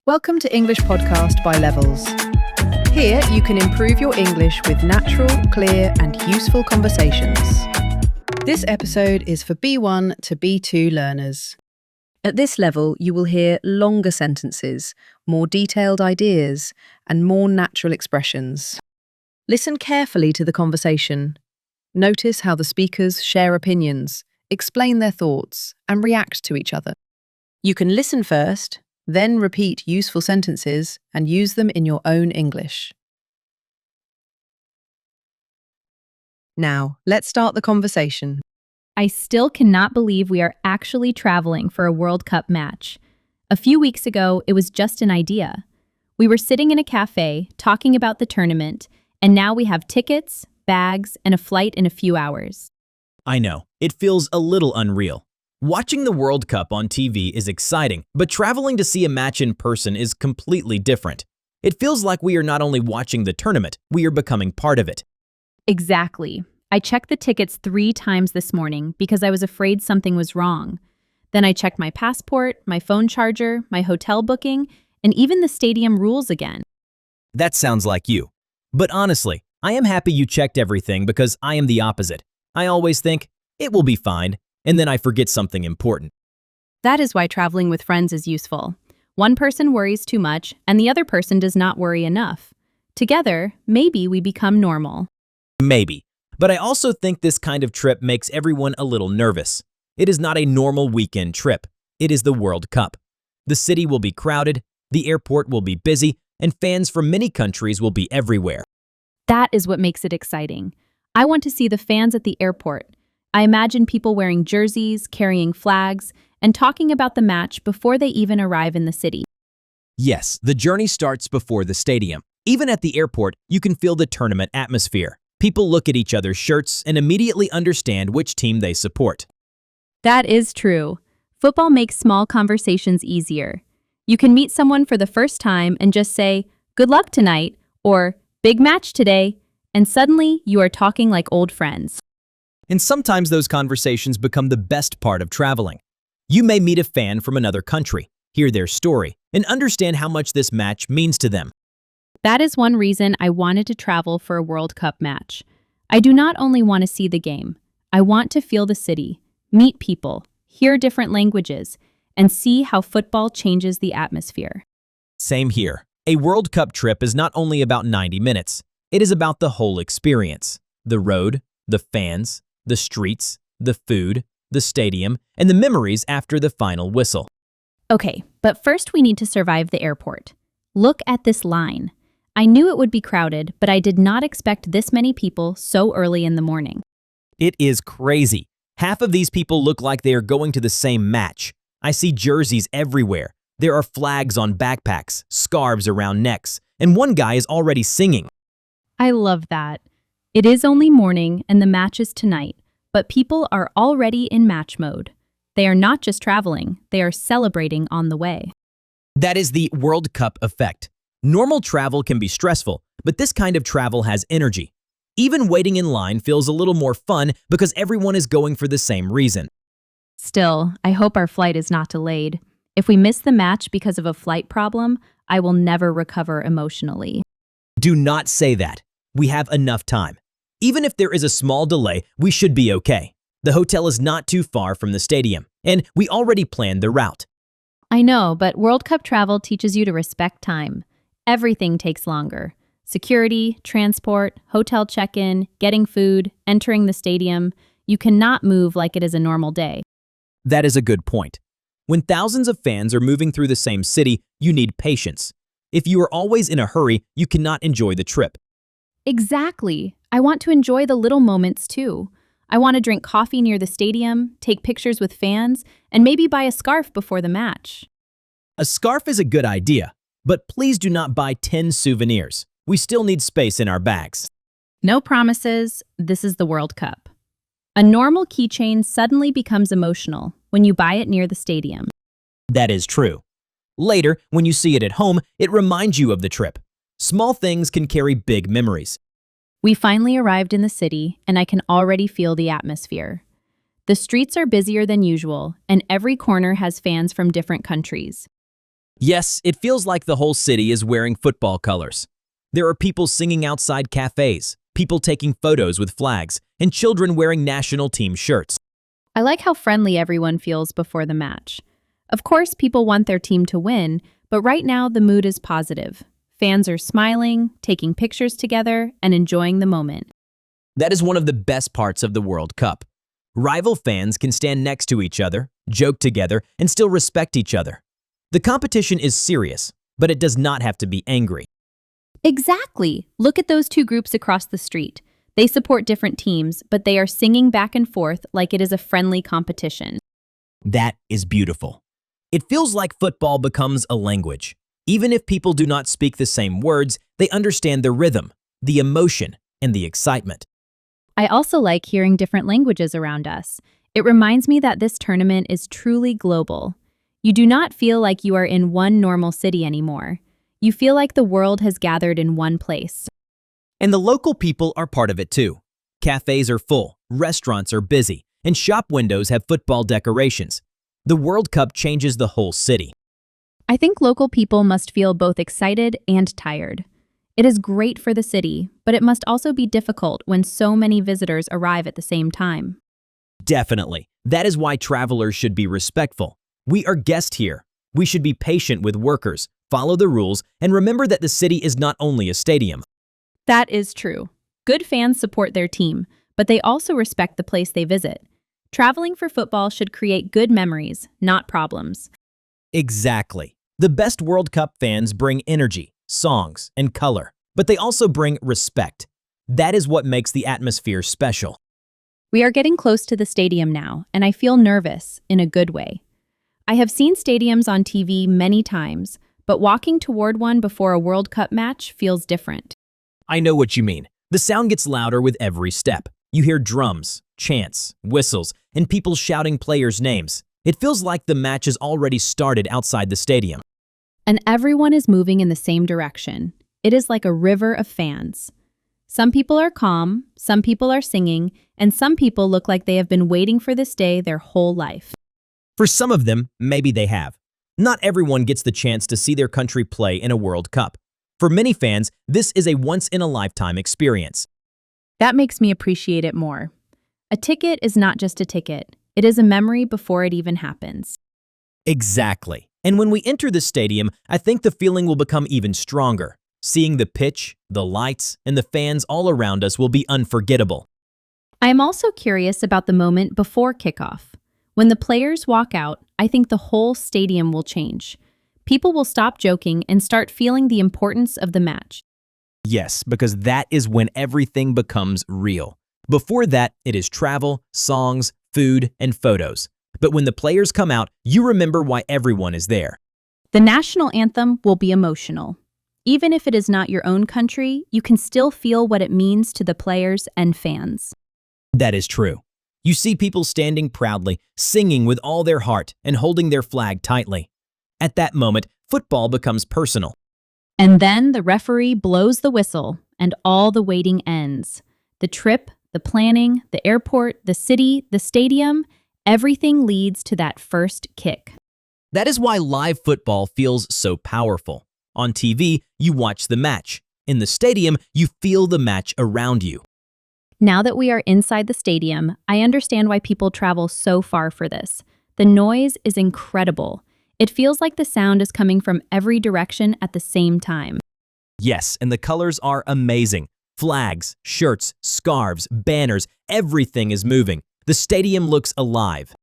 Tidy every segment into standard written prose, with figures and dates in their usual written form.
Welcome to English Podcast by Levels. Here you can improve your English with natural, clear, and useful conversations. This episode is for B1 to B2 learners. At this level, you will hear longer sentences, more detailed ideas, and more natural expressions. Listen carefully to the conversation. Notice how the speakers share opinions, explain their thoughts, and react to each other. You can listen first, then repeat useful sentences and use them in your own English. Now, let's start the conversation. I still cannot believe we are actually traveling for a World Cup match. A few weeks ago, it was just an idea. We were sitting in a cafe, talking about the tournament, and now we have tickets, bags, and a flight in a few hours. I know, it feels a little unreal. Watching the World Cup on TV is exciting, but traveling to see a match in person is completely different. It feels like we are not only watching the tournament, we are becoming part of it. Exactly. I checked the tickets 3 times this morning because I was afraid something was wrong. Then I checked my passport, my phone charger, my hotel booking, and even the stadium rules again. That sounds like you. But honestly, I am happy you checked everything because I am the opposite. I always think, it will be fine, and then I forget something important. That is why traveling with friends is useful. One person worries too much, and the other person does not worry enough. Together, maybe we become normal. Maybe. But I also think this kind of trip makes everyone a little nervous. It is not a normal weekend trip. It is the World Cup. The city will be crowded, the airport will be busy, and fans from many countries will be everywhere. That is what makes it exciting. I want to see the fans at the airport. I imagine people wearing jerseys, carrying flags, and talking about the match before they even arrive in the city. Yes, the journey starts before the stadium. Even at the airport, you can feel the tournament atmosphere. People look at each other's shirts and immediately understand which team they support. That is true. Football makes small conversations easier. You can meet someone for the first time and just say, "Good luck tonight," or "Big match today," and suddenly you are talking like old friends. And sometimes those conversations become the best part of traveling. You may meet a fan from another country, hear their story, and understand how much this match means to them. That is one reason I wanted to travel for a World Cup match. I do not only want to see the game. I want to feel the city, meet people, hear different languages, and see how football changes the atmosphere. Same here. A World Cup trip is not only about 90 minutes. It is about the whole experience. The road, the fans, the streets, the food, the stadium, and the memories after the final whistle. Okay, but first we need to survive the airport. Look at this line. I knew it would be crowded, but I did not expect this many people so early in the morning. It is crazy. Half of these people look like they are going to the same match. I see jerseys everywhere. There are flags on backpacks, scarves around necks, and one guy is already singing. I love that. It is only morning and the match is tonight, but people are already in match mode. They are not just traveling, they are celebrating on the way. That is the World Cup effect. Normal travel can be stressful, but this kind of travel has energy. Even waiting in line feels a little more fun because everyone is going for the same reason. Still, I hope our flight is not delayed. If we miss the match because of a flight problem, I will never recover emotionally. Do not say that. We have enough time. Even if there is a small delay, we should be okay. The hotel is not too far from the stadium, and we already planned the route. I know, but World Cup travel teaches you to respect time. Everything takes longer. Security, transport, hotel check-in, getting food, entering the stadium. You cannot move like it is a normal day. That is a good point. When thousands of fans are moving through the same city, you need patience. If you are always in a hurry, you cannot enjoy the trip. Exactly. I want to enjoy the little moments too. I want to drink coffee near the stadium, take pictures with fans, and maybe buy a scarf before the match. A scarf is a good idea, but please do not buy 10 souvenirs. We still need space in our bags. No promises. This is the World Cup. A normal keychain suddenly becomes emotional when you buy it near the stadium. That is true. Later, when you see it at home, it reminds you of the trip. Small things can carry big memories. We finally arrived in the city, and I can already feel the atmosphere. The streets are busier than usual, and every corner has fans from different countries. Yes, it feels like the whole city is wearing football colors. There are people singing outside cafes, people taking photos with flags, and children wearing national team shirts. I like how friendly everyone feels before the match. Of course, people want their team to win, but right now the mood is positive. Fans are smiling, taking pictures together, and enjoying the moment. That is one of the best parts of the World Cup. Rival fans can stand next to each other, joke together, and still respect each other. The competition is serious, but it does not have to be angry. Exactly! Look at those two groups across the street. They support different teams, but they are singing back and forth like it is a friendly competition. That is beautiful. It feels like football becomes a language. Even if people do not speak the same words, they understand the rhythm, the emotion, and the excitement. I also like hearing different languages around us. It reminds me that this tournament is truly global. You do not feel like you are in one normal city anymore. You feel like the world has gathered in one place. And the local people are part of it too. Cafes are full, restaurants are busy, and shop windows have football decorations. The World Cup changes the whole city. I think local people must feel both excited and tired. It is great for the city, but it must also be difficult when so many visitors arrive at the same time. Definitely. That is why travelers should be respectful. We are guests here. We should be patient with workers, follow the rules, and remember that the city is not only a stadium. That is true. Good fans support their team, but they also respect the place they visit. Traveling for football should create good memories, not problems. Exactly. The best World Cup fans bring energy, songs, and color, but they also bring respect. That is what makes the atmosphere special. We are getting close to the stadium now, and I feel nervous in a good way. I have seen stadiums on TV many times, but walking toward one before a World Cup match feels different. I know what you mean. The sound gets louder with every step. You hear drums, chants, whistles, and people shouting players' names. It feels like the match has already started outside the stadium. And everyone is moving in the same direction. It is like a river of fans. Some people are calm, some people are singing, and some people look like they have been waiting for this day their whole life. For some of them, maybe they have. Not everyone gets the chance to see their country play in a World Cup. For many fans, this is a once-in-a-lifetime experience. That makes me appreciate it more. A ticket is not just a ticket. It is a memory before it even happens. Exactly. And when we enter the stadium, I think the feeling will become even stronger. Seeing the pitch, the lights, and the fans all around us will be unforgettable. I am also curious about the moment before kickoff. When the players walk out, I think the whole stadium will change. People will stop joking and start feeling the importance of the match. Yes, because that is when everything becomes real. Before that, it is travel, songs, food, and photos. But when the players come out, you remember why everyone is there. The national anthem will be emotional. Even if it is not your own country, you can still feel what it means to the players and fans. That is true. You see people standing proudly, singing with all their heart, and holding their flag tightly. At that moment, football becomes personal. And then the referee blows the whistle, and all the waiting ends. The trip, the planning, the airport, the city, the stadium, everything leads to that first kick. That is why live football feels so powerful. On TV, you watch the match. In the stadium, you feel the match around you. Now that we are inside the stadium, I understand why people travel so far for this. The noise is incredible. It feels like the sound is coming from every direction at the same time. Yes, and the colors are amazing. Flags, shirts, scarves, banners, everything is moving. The stadium looks alive.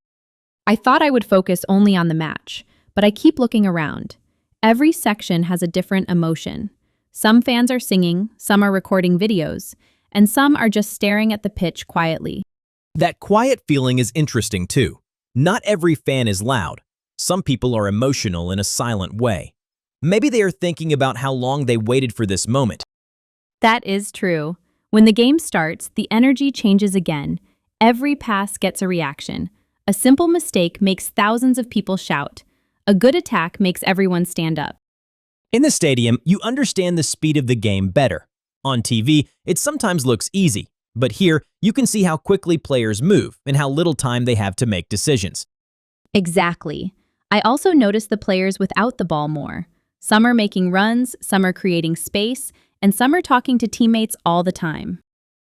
I thought I would focus only on the match, but I keep looking around. Every section has a different emotion. Some fans are singing, some are recording videos, and some are just staring at the pitch quietly. That quiet feeling is interesting too. Not every fan is loud. Some people are emotional in a silent way. Maybe they are thinking about how long they waited for this moment. That is true. When the game starts, the energy changes again. Every pass gets a reaction. A simple mistake makes thousands of people shout. A good attack makes everyone stand up. In the stadium, you understand the speed of the game better. On TV, it sometimes looks easy, but here you can see how quickly players move and how little time they have to make decisions. Exactly. I also noticed the players without the ball more. Some are making runs, some are creating space, and some are talking to teammates all the time.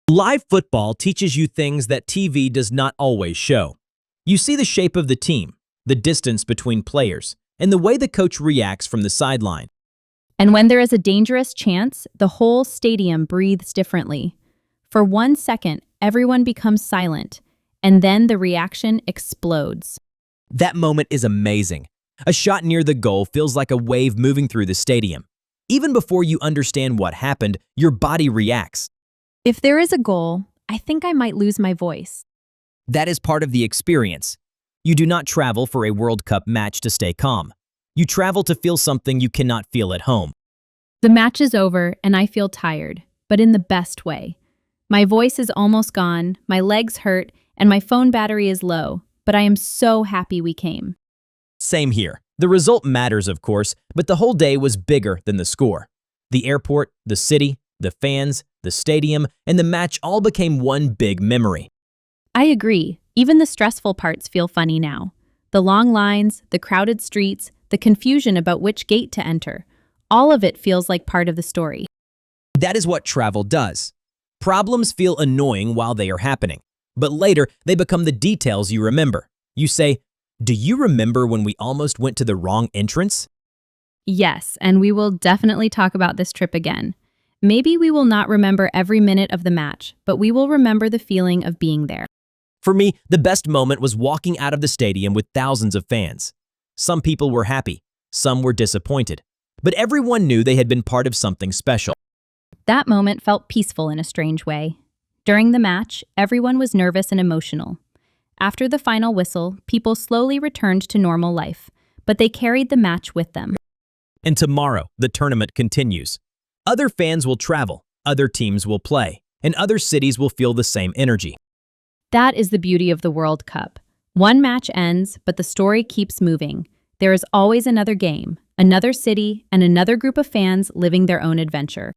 Live football teaches you things that TV does not always show. You see the shape of the team, the distance between players, and the way the coach reacts from the sideline. And when there is a dangerous chance, the whole stadium breathes differently. For 1 second, everyone becomes silent, and then the reaction explodes. That moment is amazing. A shot near the goal feels like a wave moving through the stadium. Even before you understand what happened, your body reacts. If there is a goal, I think I might lose my voice. That is part of the experience. You do not travel for a World Cup match to stay calm. You travel to feel something you cannot feel at home. The match is over, and I feel tired, but in the best way. My voice is almost gone, my legs hurt, and my phone battery is low, but I am so happy we came. Same here. The result matters, of course, but the whole day was bigger than the score. The airport, the city, the fans, the stadium, and the match all became one big memory. I agree. Even the stressful parts feel funny now. The long lines, the crowded streets, the confusion about which gate to enter. All of it feels like part of the story. That is what travel does. Problems feel annoying while they are happening, but later they become the details you remember. You say, "Do you remember when we almost went to the wrong entrance?" Yes, and we will definitely talk about this trip again. Maybe we will not remember every minute of the match, but we will remember the feeling of being there. For me, the best moment was walking out of the stadium with thousands of fans. Some people were happy, some were disappointed, but everyone knew they had been part of something special. That moment felt peaceful in a strange way. During the match, everyone was nervous and emotional. After the final whistle, people slowly returned to normal life, but they carried the match with them. And tomorrow, the tournament continues. Other fans will travel, other teams will play, and other cities will feel the same energy. That is the beauty of the World Cup. One match ends, but the story keeps moving. There is always another game, another city, and another group of fans living their own adventure.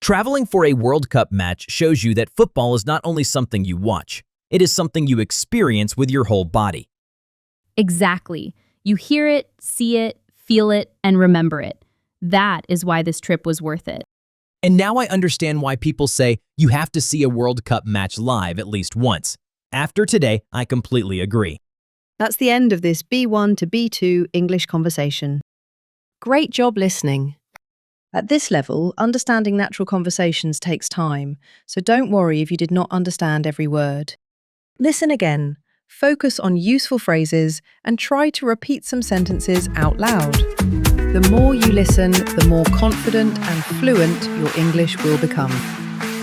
Traveling for a World Cup match shows you that football is not only something you watch, it is something you experience with your whole body. Exactly. You hear it, see it, feel it, and remember it. That is why this trip was worth it. And now I understand why people say you have to see a World Cup match live at least once. After today, I completely agree. That's the end of this B1 to B2 English conversation. Great job listening. At this level, understanding natural conversations takes time, so don't worry if you did not understand every word. Listen again, focus on useful phrases, and try to repeat some sentences out loud. The more you listen, the more confident and fluent your English will become.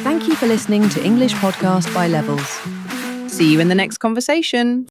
Thank you for listening to English Podcast by Levels. See you in the next conversation.